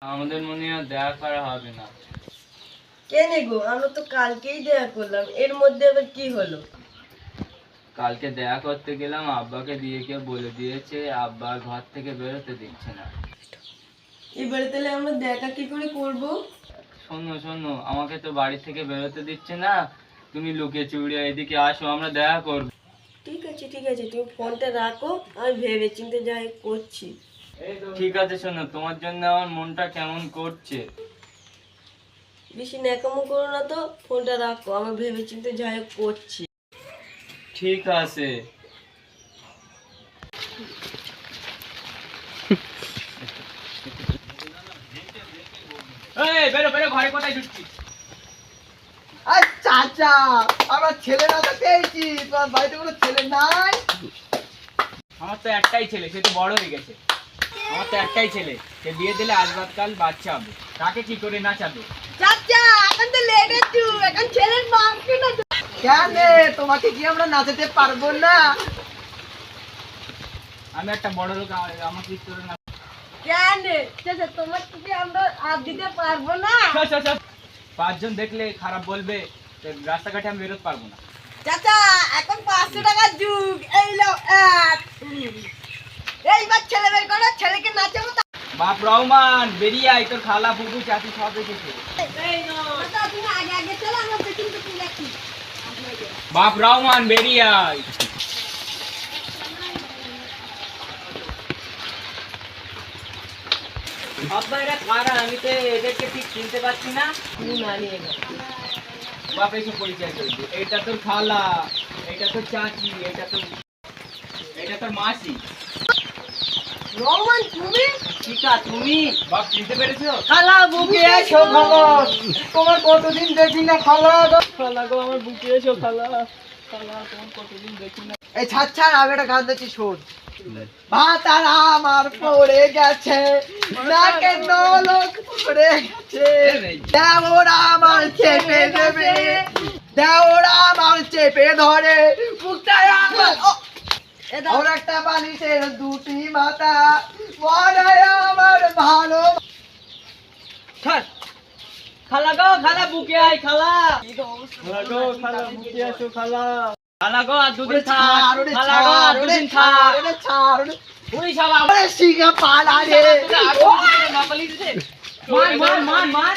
আমাদের মনে হয় দেখা করা হবে না। কেন গো, আমরা তো কালকেই দেখা করলাম, এর মধ্যে আবার কি হলো? কালকে দেখা করতে গেলাম, আব্বাকে দিয়ে কেউ বলে দিয়েছে, আব্বা ঘর থেকে বেরোতে দিচ্ছে না। এবারে তাহলে আমরা দেখা কি করে করব? শোনো শোনো, আমাকে তো বাড়ি থেকে বেরোতে দিচ্ছে না, তুমি লুকিয়ে চুড়িয়ে এদিকে আসো, আমরা দেখা করব। ঠিক আছে ঠিক আছে, তুমি ফোনটা রাখো, আমি ভেবে চিন্তে যাই করছি। ঠিক আছে, শোনো, তোমার জন্য আমার মনটা কেমন করছে। বেশি ন্যাকামো করো না তো, ফোনটা রাখো, আমি ভেবে চিন্তে যাই করছি। ঠিক আছে। এই বেরো বেরো, ঘরে কোথায় ঢুকছিস? চাচা, আমার ছেলে না তো পেয়েছি, তোমার বাড়িতে কোনো ছেলে নাই? আমার তো একটাই ছেলে, সে তো বড় হয়ে গেছে। আমার তো একটাই ছেলে, সে বিয়ে দিলে আজ বাদ কাল বাচ্চা হবে, তাকে কি করে নাচাবে? চাচা, এখন তো লেট একটু, এখন ছেলের মাকে না। কেন, তোমাকে কি আমরা নাচাতে পারবো না? আমি একটা বড় লোক, আমাকে কি করে না? কেন চাচা, তোমার থেকে আমরা আর দিতে পারবো না? পাঁচজন দেখলে খারাপ বলবে, তো রাস্তাঘাটে আমি বেরোতে পারবো না। চাচা, এখন 500 টাকার যুগ, এই লাও এক। এইবার ছেলে বের করো, ছেলেকে নাচাবো। বাপ রহমান, বেরিয়ে আয়, তোর খালা ফুফু চাচি সব এসেছে। চাচা, তুমি আগে আগে চলো, আমরা পেছন পেছন যাচ্ছি। বাপ রহমান, বেরিয়ে আয়। আব্বা, এরা কারা? আমি তো এদেরকে ঠিক চিনতে পারছি না। তুমি মানিয়ে নাও। বাপ এসে পরিচয় করে দিই, এটা তোর খালা, এটা তোর চাচি, এটা তোর মাসি। রহমান, তুমি? চিকা, তুমি? বাপ চিনতে পেরেছো? খালা, বুকে এসো খালা, তোমার কতদিন দেখি না খালা গো। খালা গো, আমার বুকে এসো খালা। খালা, তোমার কতদিন দেখি না। এই ছাড়, আমি একটা গান দিচ্ছি, শোন। ভাতার আমার পড়ে গেছে, নাকে নলক পড়ে গেছে, দেওরা আমার চেপে দেবে, দেওরা আমার চেপে ধরে, মুখটায় আমার ওর একটা বালিশের দুটি মাথা, মনে আমার ভালো। খালা গো, খালা বুকে আয় খালা। খালা গো, খালা বুকে আসো খালা। খালা গো, আর দুদিন থাক। খালা গো, আর দুদিন থাক। ওই সব আমার সিংহা পালা রে, নকলি দিছে। মার মার মার মার।